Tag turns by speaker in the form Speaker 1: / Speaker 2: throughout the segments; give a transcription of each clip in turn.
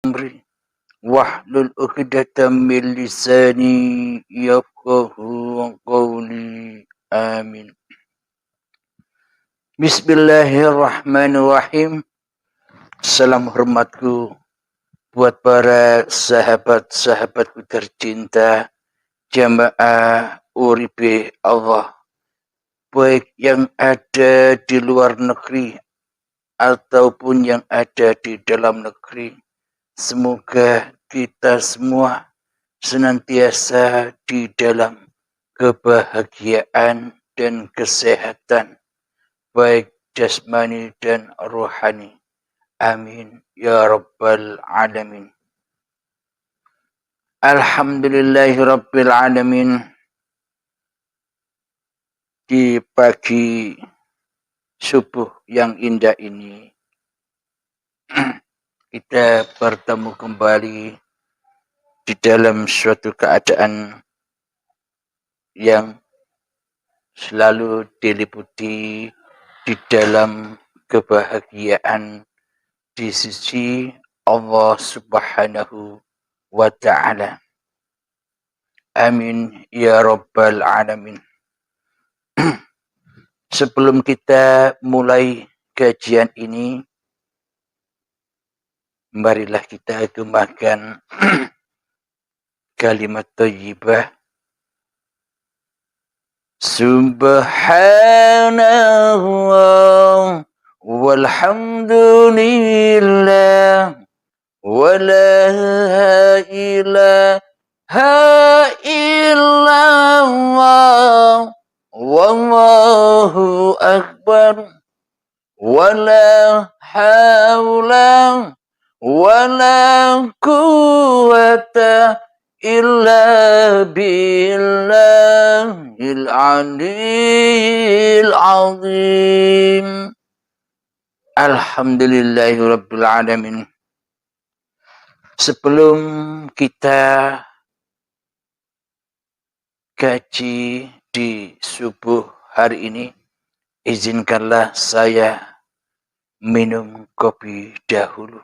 Speaker 1: amri wahlul 'uqdatam min lisani yafqahu qawli. Amin. Bismillahirrahmanirrahim. Salam hormatku buat para sahabat-sahabatku tercinta jamaah Uribe Allah, baik yang ada di luar negeri ataupun yang ada di dalam negeri. Semoga kita semua senantiasa di dalam kebahagiaan dan kesehatan, baik jasmani dan rohani. Amin ya rabbal alamin. Alhamdulillahi rabbil alamin. Di pagi subuh yang indah ini kita bertemu kembali di dalam suatu keadaan yang selalu diliputi di dalam kebahagiaan di sisi Allah Subhanahu wa ta'ala. Amin ya rabbal alamin. Sebelum kita mulai kajian ini, marilah kita gemakan kalimat thayyibah. Subhanallah walhamdulillah wala ilaha illallah wallahu akbar wala haula wala quwwata illa billahil aliyyil azim. Alhamdulillahi rabbil alamin. Sebelum kita kaji di subuh hari ini, izinkanlah saya minum kopi dahulu.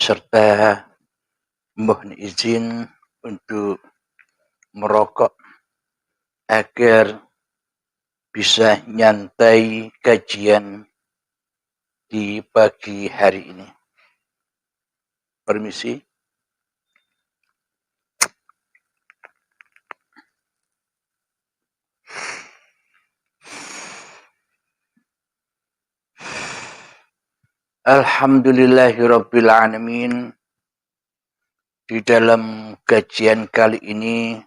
Speaker 1: Serta mohon izin untuk merokok agar bisa nyantai kajian di pagi hari ini. Permisi. Alhamdulillahirabbil alamin. Di dalam kajian kali ini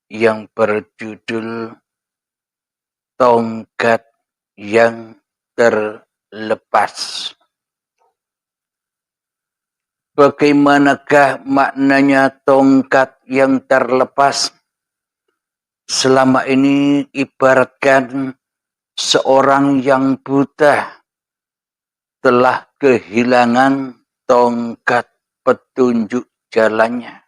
Speaker 1: yang berjudul Tongkat yang Terlepas. Bagaimanakah maknanya tongkat yang terlepas? Selama ini ibaratkan seorang yang buta telah kehilangan tongkat petunjuk jalannya.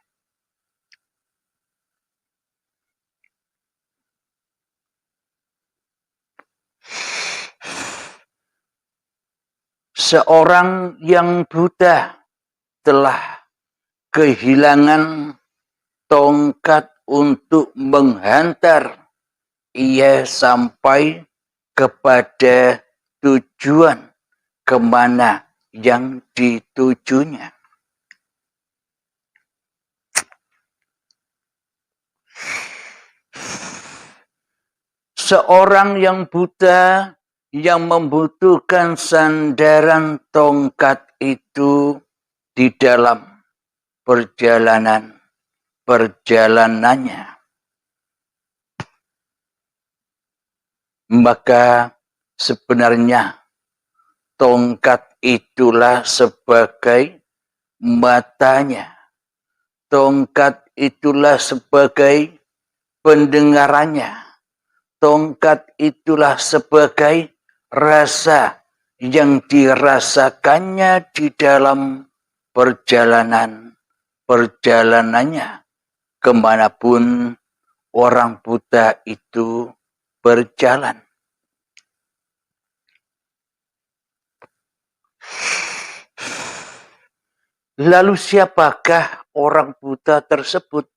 Speaker 1: Seorang yang buta telah kehilangan tongkat untuk menghantar ia sampai kepada tujuan kemana yang ditujunya. Seorang yang buta yang membutuhkan sandaran tongkat itu di dalam perjalanannya. Maka sebenarnya tongkat itulah sebagai matanya. Tongkat itulah sebagai pendengarannya. Tongkat itulah sebagai rasa yang dirasakannya di dalam perjalanannya kemanapun orang buta itu berjalan. Lalu siapakah orang buta tersebut?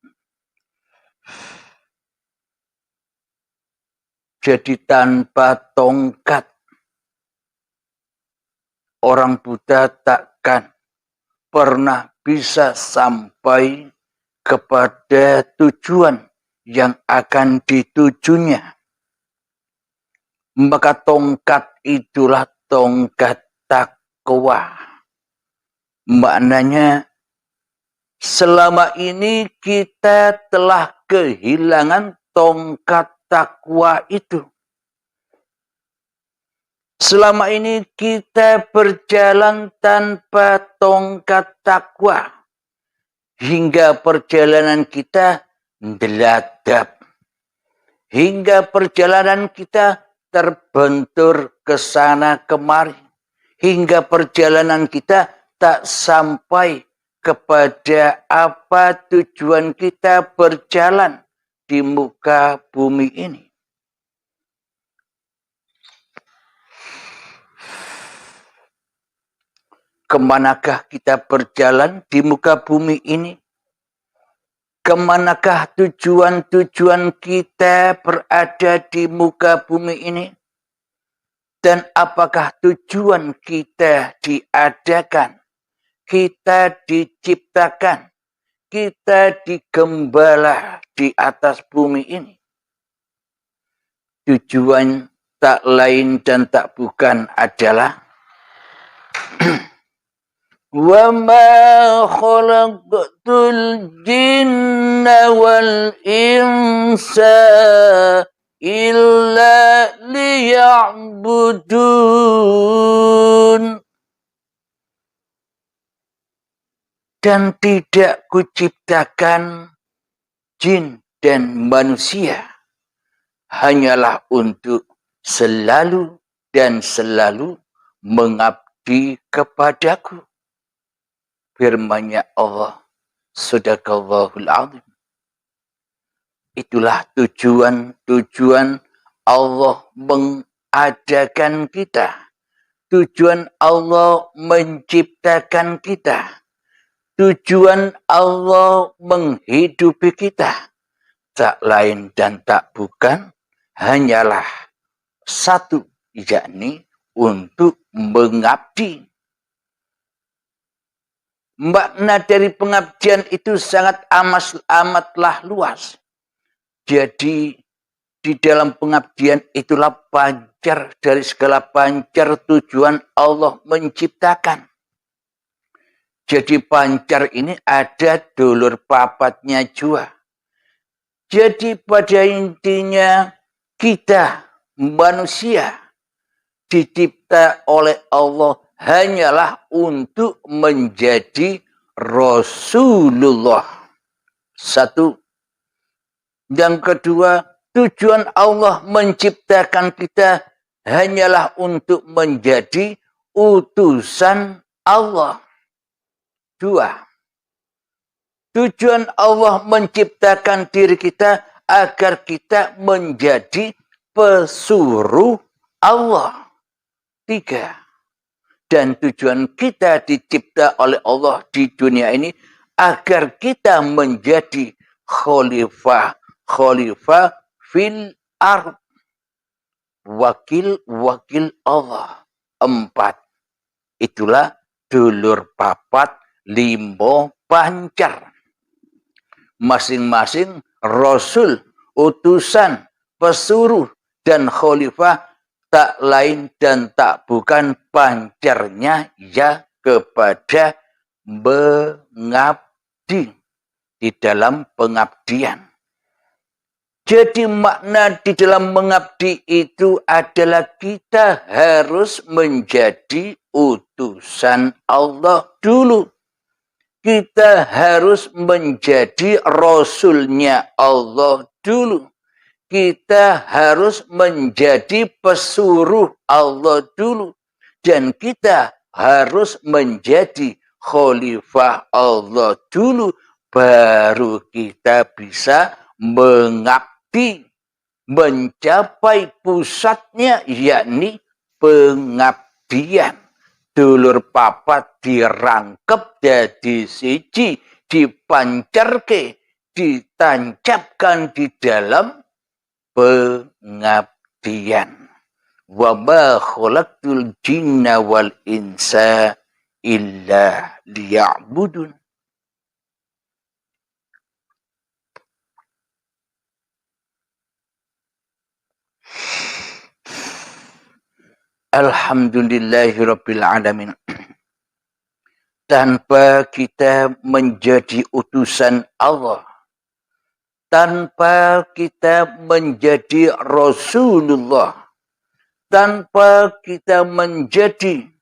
Speaker 1: Jadi tanpa tongkat, orang buta takkan pernah bisa sampai kepada tujuan yang akan ditujunya. Maka tongkat itulah tongkat takwa. Maknanya selama ini kita telah kehilangan tongkat takwa itu. Selama ini kita berjalan tanpa tongkat takwa. Hingga perjalanan kita deladap. Hingga perjalanan kita terbentur ke sana kemari. Hingga perjalanan kita tak sampai kepada apa tujuan kita berjalan di muka bumi ini. Kemanakah kita berjalan di muka bumi ini? Kemanakah tujuan-tujuan kita berada di muka bumi ini? Dan apakah tujuan kita diadakan? Kita diciptakan, kita digembala di atas bumi ini. Tujuan tak lain dan tak bukan adalah wa ma khalaqtul jinna wal insa illa liya'budun. Dan tidak kuciptakan jin dan manusia hanyalah untuk selalu dan selalu mengabdi kepadaku. Firman-Nya Allah, Sadaqallahul Azim. Itulah tujuan Allah mengadakan kita. Tujuan Allah menciptakan kita. Tujuan Allah menghidupi kita. Tak lain dan tak bukan hanyalah satu, yakni untuk mengabdi. Makna dari pengabdian itu sangat amatlah luas. Jadi di dalam pengabdian itulah pancar dari segala pancar tujuan Allah menciptakan. Jadi pancar ini ada dulur papatnya juga. Jadi pada intinya kita manusia dicipta oleh Allah hanyalah untuk menjadi Rasulullah. Satu. Yang kedua, tujuan Allah menciptakan kita hanyalah untuk menjadi utusan Allah. Dua. Tujuan Allah menciptakan diri kita agar kita menjadi pesuruh Allah. Tiga. Dan tujuan kita dicipta oleh Allah di dunia ini agar kita menjadi khalifah fil ard. Wakil Allah. 4. Itulah dulur papat limo pancar. Masing-masing Rasul, utusan, pesuruh, dan khalifah tak lain dan tak bukan pancarnya ya kepada mengabdi di dalam pengabdian. Jadi makna di dalam mengabdi itu adalah kita harus menjadi utusan Allah dulu. Kita harus menjadi Rasulnya Allah dulu. kita harus menjadi pesuruh Allah dulu. Dan kita harus menjadi khalifah Allah dulu. Baru kita bisa mengabdi, mencapai pusatnya, yakni pengabdian. Dulur papat dirangkep jadi siji, dipancarke, ditancapkan di dalam pengabdian. Wa ma khalaqtul jinna wal insa illa liya'budun. Alhamdulillahirabbil alamin. Tanpa kita menjadi utusan Allah, tanpa kita menjadi Rasulullah, tanpa kita menjadi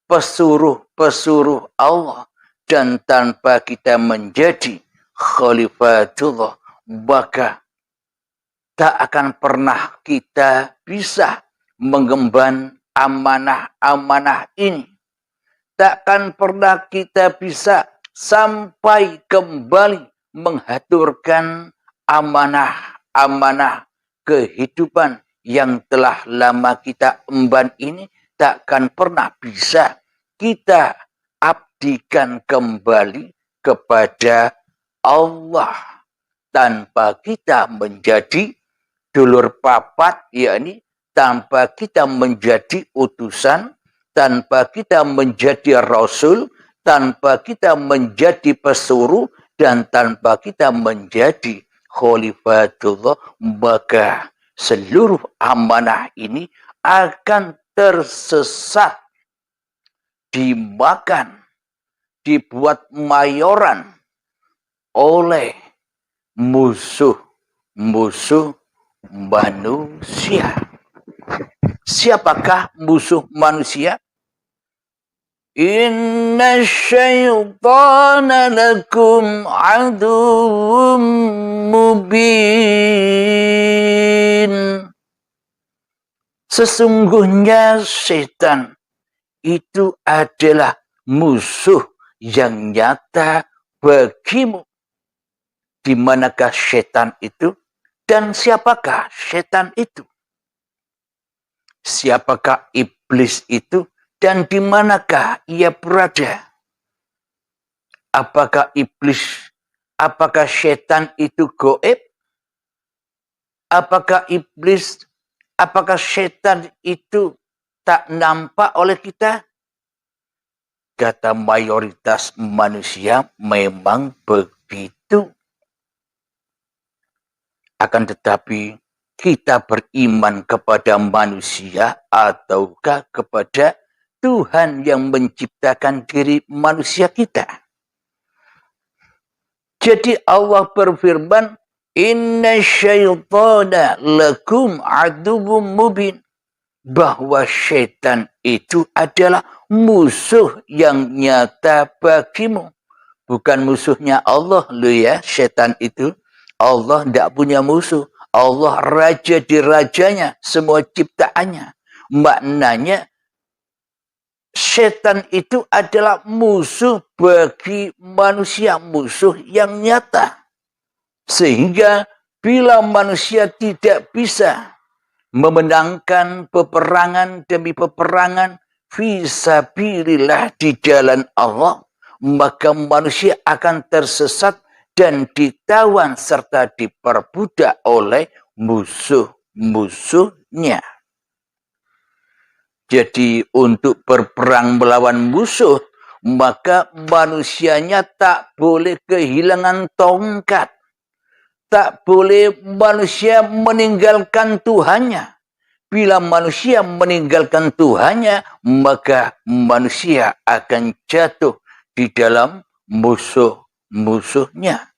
Speaker 1: pesuruh-pesuruh Allah, dan tanpa kita menjadi khalifatullah, maka tak akan pernah kita bisa mengemban amanah-amanah ini. Takkan pernah kita bisa sampai kembali mengaturkan amanah-amanah kehidupan yang telah lama kita emban ini. Takkan pernah bisa kita abdikan kembali kepada Allah tanpa kita menjadi dulur papat, yakni tanpa kita menjadi utusan, tanpa kita menjadi rasul, tanpa kita menjadi pesuruh, dan tanpa kita menjadi khalifatullah, maka seluruh amanah ini akan tersesat, dimakan, dibuat mayoran oleh musuh-musuh manusia. Siapakah musuh manusia? Inna syaitana lakum aduwwum mubin. Sesungguhnya setan itu adalah musuh yang nyata bagimu. Di manakah setan itu? Dan siapakah setan itu? Siapakah iblis itu? Dan di manakah ia berada? Apakah iblis, apakah setan itu gaib? Apakah iblis, apakah setan itu tak nampak oleh kita? Kata mayoritas manusia memang begitu. Akan tetapi kita beriman kepada manusia ataukah kepada Tuhan yang menciptakan diri manusia kita? Jadi Allah berfirman, Inna syaitana lakum aduwwum mubin. Bahwa syaitan itu adalah musuh yang nyata bagimu. Bukan musuhnya Allah loh ya, syaitan itu. Allah tidak punya musuh. Allah raja di rajanya, semua ciptaannya. Maknanya, setan itu adalah musuh bagi manusia, musuh yang nyata. Sehingga bila manusia tidak bisa memenangkan peperangan demi peperangan fisabilillah di jalan Allah, maka manusia akan tersesat dan ditawan serta diperbudak oleh musuh-musuhnya. Jadi untuk berperang melawan musuh, maka manusianya tak boleh kehilangan tongkat. Tak boleh manusia meninggalkan Tuhannya. Bila manusia meninggalkan Tuhannya, maka manusia akan jatuh di dalam musuh-musuhnya.